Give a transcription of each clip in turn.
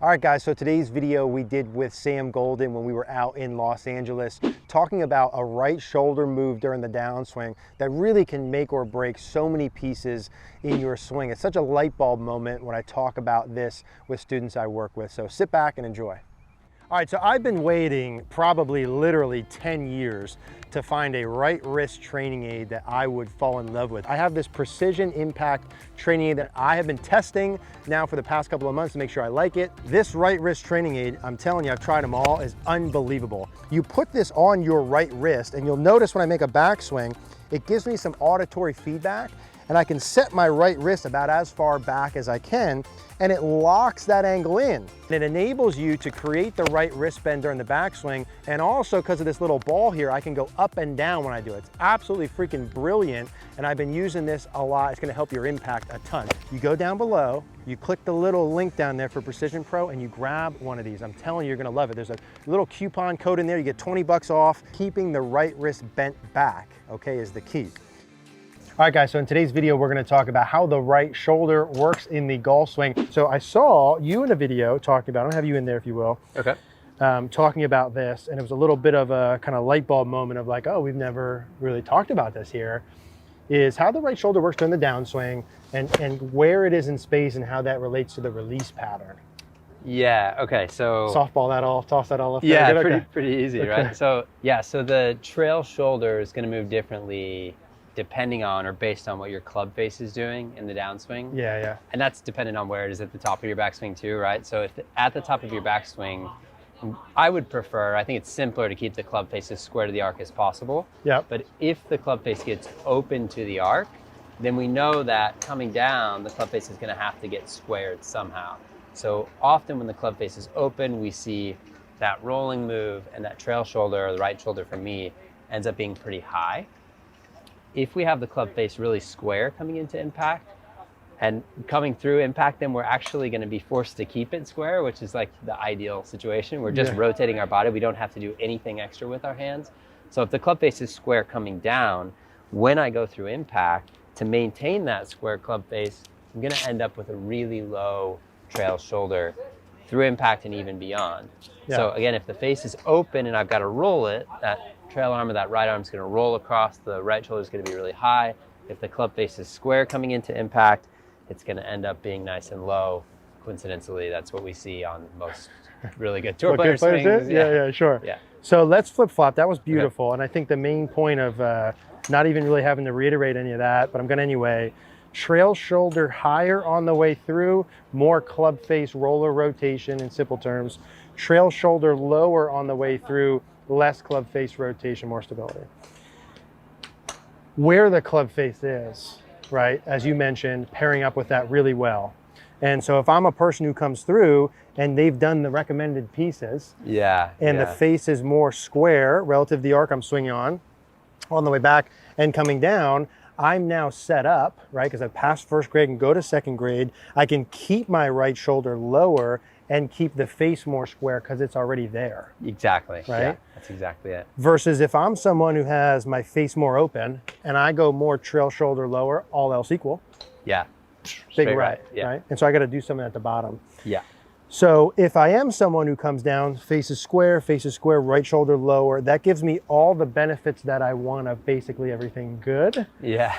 All right, guys, so today's video we did with Sam Golden when we were out in Los Angeles, talking about a right shoulder move during the downswing that really can make or break so many pieces in your swing. It's such a light bulb moment when I talk about this with students I work with. So sit back and enjoy. All right, so I've been waiting probably literally 10 years to find a right wrist training aid that I would fall in love with. I have this precision impact training aid that I have been testing now for the past couple of months to make sure I like it. This right wrist training aid, I'm telling you, I've tried them all, is unbelievable. You put this on your right wrist and you'll notice when I make a backswing, it gives me some auditory feedback and I can set my right wrist about as far back as I can, and it locks that angle in. And it enables you to create the right wrist bend during the backswing, and also because of this little ball here, I can go up and down when I do it. It's absolutely freaking brilliant, and I've been using this a lot. It's gonna help your impact a ton. You go down below, you click the little link down there for Precision Pro, and you grab one of these. I'm telling you, you're gonna love it. There's a little coupon code in there, you get 20 bucks off. Keeping the right wrist bent back, okay, is the key. All right, guys, so in today's video, we're gonna talk about how the right shoulder works in the golf swing. So I saw you in a video talking about, I'm gonna have you in there if you will. Okay. Talking about this, and it was a little bit of a kind of light bulb moment of like, oh, we've never really talked about this here, is how the right shoulder works during the downswing and where it is in space and how that relates to the release pattern. Yeah, okay, so... Softball that all, toss that all up there. Yeah, pretty easy, okay. Right? So, yeah, so the trail shoulder is gonna move differently depending on or based on what your club face is doing in the downswing. Yeah. And that's dependent on where it is at the top of your backswing too, right? So if at the top of your backswing, I would prefer, I think it's simpler to keep the club face as square to the arc as possible. Yeah. But if the club face gets open to the arc, then we know that coming down, the club face is gonna have to get squared somehow. So often when the club face is open, we see that rolling move, and that trail shoulder, or the right shoulder for me, ends up being pretty high. If we have the club face really square coming into impact and coming through impact, then we're actually going to be forced to keep it square, which is like the ideal situation. We're just rotating our body. We don't have to do anything extra with our hands. So if the club face is square coming down, when I go through impact, to maintain that square club face, I'm going to end up with a really low trail shoulder through impact and even beyond. So again, if the face is open and I've got to roll it, that trail arm of that right arm is going to roll across, the right shoulder is going to be really high. If the club face is square coming into impact, it's going to end up being nice and low. Coincidentally, that's what we see on most really good tour player swings. Yeah, sure. Yeah. So let's flip flop. That was beautiful. Okay. And I think the main point of not even really having to reiterate any of that, but I'm going to anyway, trail shoulder higher on the way through, more club face roller rotation in simple terms. Trail shoulder lower on the way through, less club face rotation, more stability. Where the club face is, right, as you mentioned, pairing up with that really well. And so if I'm a person who comes through and they've done the recommended pieces, and the face is more square relative to the arc I'm swinging on the way back and coming down, I'm now set up, right, because I've passed first grade and go to second grade. I can keep my right shoulder lower and keep the face more square because it's already there. Exactly, right? Yeah, that's exactly it. Versus if I'm someone who has my face more open and I go more trail shoulder lower, all else equal. Yeah. Big right, right? And so I got to do something at the bottom. Yeah. So if I am someone who comes down, face is square, right shoulder lower, that gives me all the benefits that I want of basically everything good. Yeah.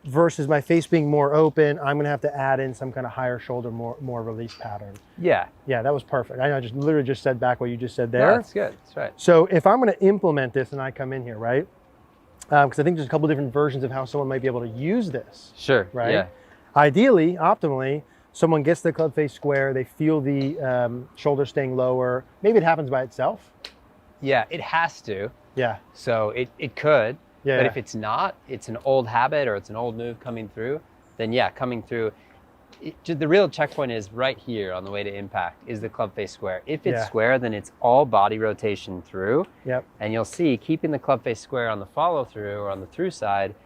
Versus my face being more open, I'm gonna have to add in some kind of higher shoulder, more release pattern. Yeah. Yeah, that was perfect. I just literally just said back what you just said there. No, that's good, that's right. So if I'm gonna implement this and I come in here, right? Because I think there's a couple different versions of how someone might be able to use this. Sure, right? Yeah. Ideally, optimally, someone gets the club face square, they feel the shoulder staying lower. Maybe it happens by itself. Yeah, it has to. Yeah. So it could, but if it's not, it's an old habit or it's an old move coming through, then yeah, coming through. The real checkpoint is right here on the way to impact. Is the club face square? If it's square, then it's all body rotation through. Yep. And you'll see, keeping the club face square on the follow through or on the through side,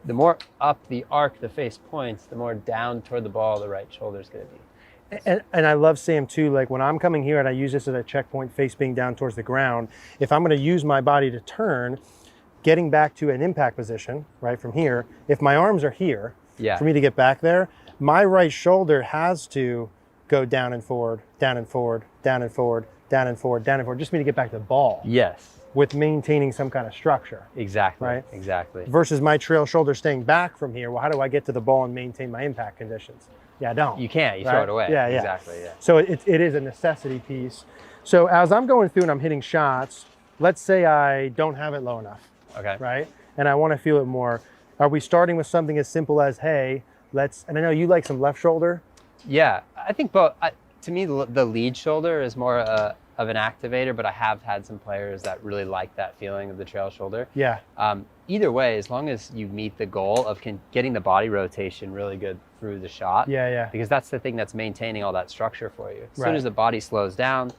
the more up the arc the face points, the more down toward the ball the right shoulder is going to be. And I love Sam too, like when I'm coming here and I use this as a checkpoint, face being down towards the ground, if I'm going to use my body to turn, getting back to an impact position, right, from here, if my arms are here, for me to get back there, my right shoulder has to go down and forward, down and forward, down and forward, down and forward, down and forward, just for me to get back to the ball. Yes. With maintaining some kind of structure. Exactly. Right? Exactly. Versus my trail shoulder staying back from here. Well, how do I get to the ball and maintain my impact conditions? Yeah, I don't. You can't. You throw it away. Yeah, yeah. Exactly. Yeah. So it is a necessity piece. So as I'm going through and I'm hitting shots, let's say I don't have it low enough. Okay. Right? And I want to feel it more. Are we starting with something as simple as, hey, and I know you like some left shoulder. Yeah, I think both. To me, the lead shoulder is more of an activator, but I have had some players that really like that feeling of the trail shoulder. Yeah. Either way, as long as you meet the goal of getting the body rotation really good through the shot. Yeah, yeah. Because that's the thing that's maintaining all that structure for you. As soon as the body slows down,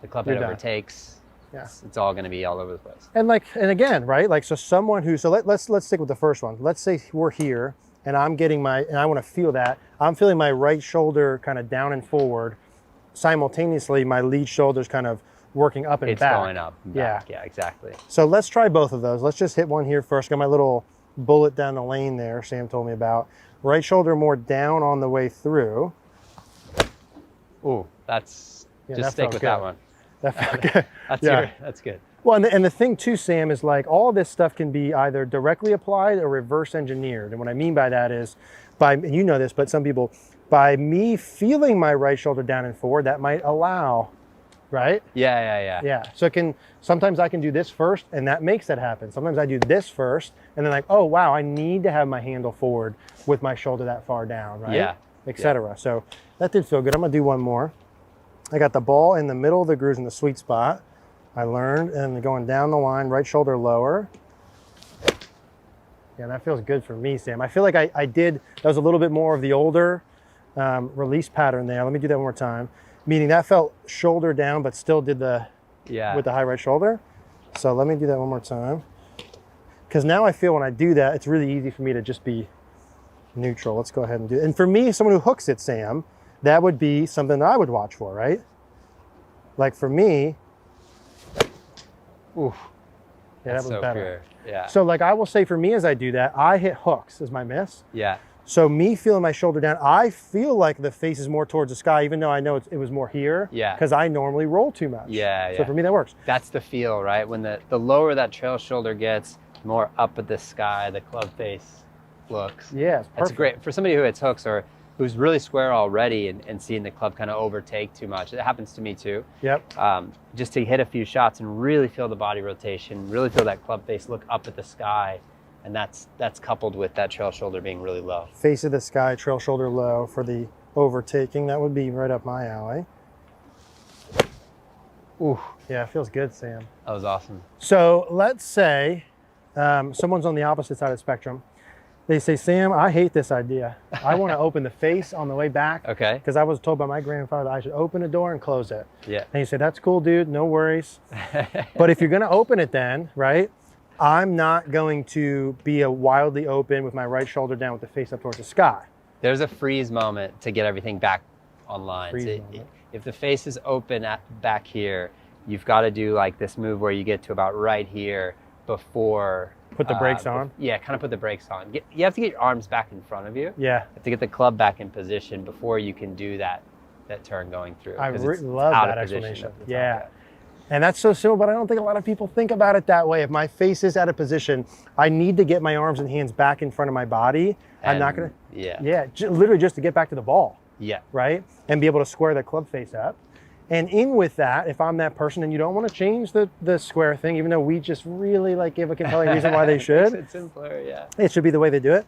the club head overtakes. Yeah. It's all going to be all over the place. And again, right? Like, so someone who, so let's stick with the first one. Let's say we're here and I'm getting and I want to feel that. I'm feeling my right shoulder kind of down and forward. Simultaneously, my lead shoulder's kind of working up and back. It's going up and back. Yeah, exactly. So let's try both of those. Let's just hit one here first. Got my little bullet down the lane there Sam told me about. Right shoulder more down on the way through. Ooh, just stick with that one. That felt good. That's good. Well, and the thing too, Sam, is like all of this stuff can be either directly applied or reverse engineered. And what I mean by that is, and you know this, but some people, by me feeling my right shoulder down and forward, that might allow, right? Yeah. So sometimes I can do this first and that makes that happen. Sometimes I do this first and then like, oh, wow, I need to have my handle forward with my shoulder that far down, right? Yeah. Etc. So that did feel good. I'm gonna do one more. I got the ball in the middle of the grooves in the sweet spot. I learned, and going down the line, right shoulder lower. Yeah, that feels good for me, Sam. I feel like I did, that was a little bit more of the older release pattern there. Let me do that one more time. Meaning that felt shoulder down, but still did with the high right shoulder. So let me do that one more time. Because now I feel when I do that, it's really easy for me to just be neutral. Let's go ahead and do it. And for me, someone who hooks it, Sam, that would be something that I would watch for, right? Like for me, oof. Yeah, that was so better. Pure. Yeah. So like I will say for me as I do that, I hit hooks as my miss. Yeah. So me feeling my shoulder down, I feel like the face is more towards the sky, even though I know it was more here. Yeah. Because I normally roll too much. Yeah. So for me, that works. That's the feel, right? When the lower that trail shoulder gets, the more up at the sky the club face looks. Yeah, it's perfect. That's great. For somebody who hits hooks or who's really square already and seeing the club kind of overtake too much. It happens to me too. Yep. Just to hit a few shots and really feel the body rotation, really feel that club face look up at the sky. And that's coupled with that trail shoulder being really low. Face of the sky, trail shoulder low for the overtaking. That would be right up my alley. Ooh, yeah, it feels good, Sam. That was awesome. So let's say someone's on the opposite side of the spectrum. They say, Sam, I hate this idea. I want to open the face on the way back. Okay. Because I was told by my grandfather that I should open the door and close it. Yeah. And he said, that's cool, dude, no worries. But if you're going to open it then, right, I'm not going to be a wildly open with my right shoulder down with the face up towards the sky. There's a freeze moment to get everything back online. If the face is open back here, you've got to do like this move where you get to about right here before... Put the brakes on? Yeah, kind of put the brakes on. You have to get your arms back in front of you. Yeah. You have to get the club back in position before you can do that turn going through. I love that explanation. Yeah. Top. And that's so simple, but I don't think a lot of people think about it that way. If my face is out of position, I need to get my arms and hands back in front of my body. I'm not going to... Yeah, literally just to get back to the ball. Yeah. Right? And be able to square the club face up. And in with that, if I'm that person and you don't want to change the square thing, even though we just really like give a compelling reason why they should. It's simpler, yeah. It should be the way they do it.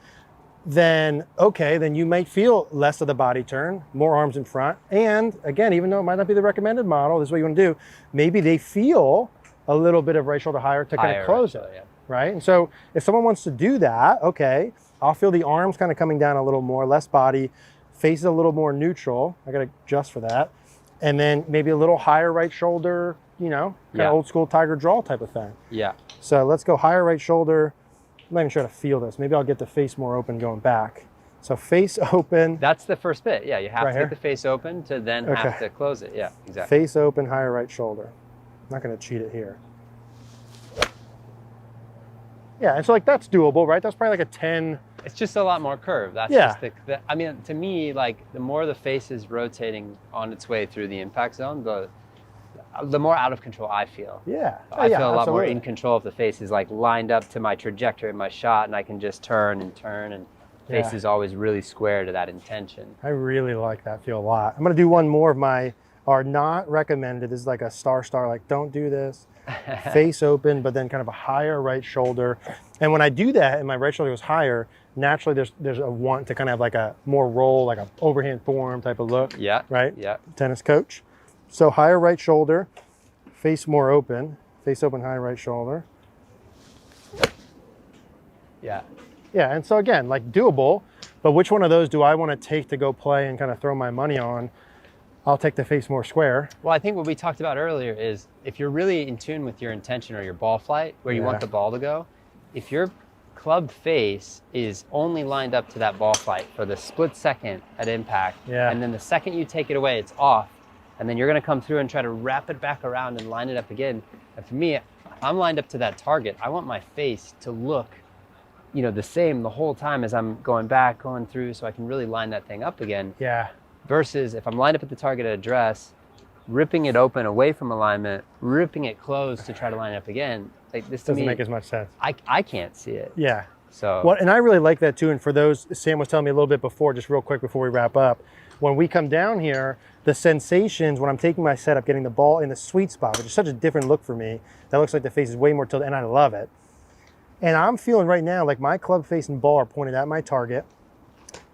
Then, okay, then you might feel less of the body turn, more arms in front. And again, even though it might not be the recommended model, this is what you want to do, maybe they feel a little bit of right shoulder higher to kind of close it, right? And so if someone wants to do that, okay, I'll feel the arms kind of coming down a little more, less body, face is a little more neutral. I got to adjust for that. And then maybe a little higher right shoulder, you know, kind of old school tiger draw type of thing. Yeah. So let's go higher right shoulder. I'm not even sure how to feel this. Maybe I'll get the face more open going back. So face open. That's the first bit. Yeah, you have to get the face open to then have to close it. Yeah, exactly. Face open, higher right shoulder. I'm not going to cheat it here. Yeah, and so like that's doable, right? That's probably like a 10 It's just a lot more curved. That's just I mean, to me, like the more the face is rotating on its way through the impact zone, the more out of control I feel. Yeah. I feel a lot more in control if the face is like lined up to my trajectory of my shot, and I can just turn and face is always really square to that intention. I really like that feel a lot. I'm gonna do one more of my, are not recommended. This is like a star, like don't do this. Face open, but then kind of a higher right shoulder. And when I do that and my right shoulder goes higher, naturally there's a want to kind of have like a more roll, like a overhand form type of look. Yeah. Right? Yeah. Tennis coach. So higher right shoulder, face more open, face open, high right shoulder. Yeah. Yeah, and so again, like doable, but which one of those do I want to take to go play and kind of throw my money on? I'll take the face more square. Well, I think what we talked about earlier is if you're really in tune with your intention or your ball flight, where you want the ball to go, if your club face is only lined up to that ball flight for the split second at impact, and then the second you take it away, it's off, and then you're going to come through and try to wrap it back around and line it up again. And for me, I'm lined up to that target. I want my face to look, you know, the same the whole time as I'm going back, going through, so I can really line that thing up again. Yeah. Versus if I'm lined up at the target address, ripping it open away from alignment, ripping it closed to try to line it up again. Like this doesn't make as much sense. I can't see it. Yeah. So well, and I really like that too. And for those, Sam was telling me a little bit before, just real quick before we wrap up, when we come down here, the sensations when I'm taking my setup, getting the ball in the sweet spot, which is such a different look for me. That looks like the face is way more tilted, and I love it. And I'm feeling right now like my club face and ball are pointed at my target.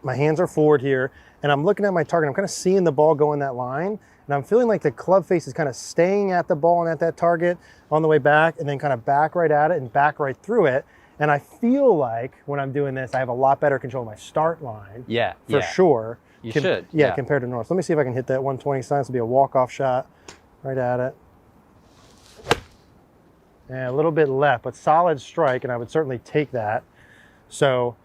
My hands are forward here, and I'm looking at my target. I'm kind of seeing the ball go in that line, and I'm feeling like the club face is kind of staying at the ball and at that target on the way back, and then kind of back right at it and back right through it. And I feel like when I'm doing this, I have a lot better control of my start line. Yeah, for sure. You should. Yeah, compared to north. So let me see if I can hit that 120 sign. This will be a walk-off shot right at it. Yeah, a little bit left, but solid strike, and I would certainly take that. So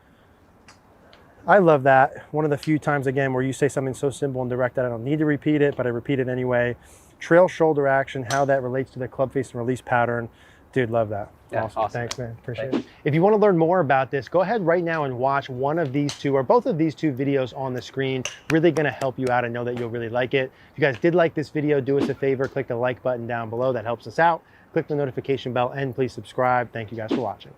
I love that. One of the few times, again, where you say something so simple and direct that I don't need to repeat it, but I repeat it anyway. Trail shoulder action, how that relates to the club face and release pattern. Dude, love that. Yeah, awesome. Thanks, man. Appreciate it. If you want to learn more about this, go ahead right now and watch one of these two or both of these two videos on the screen. Really going to help you out. I know that you'll really like it. If you guys did like this video, do us a favor, click the like button down below. That helps us out. Click the notification bell and please subscribe. Thank you guys for watching.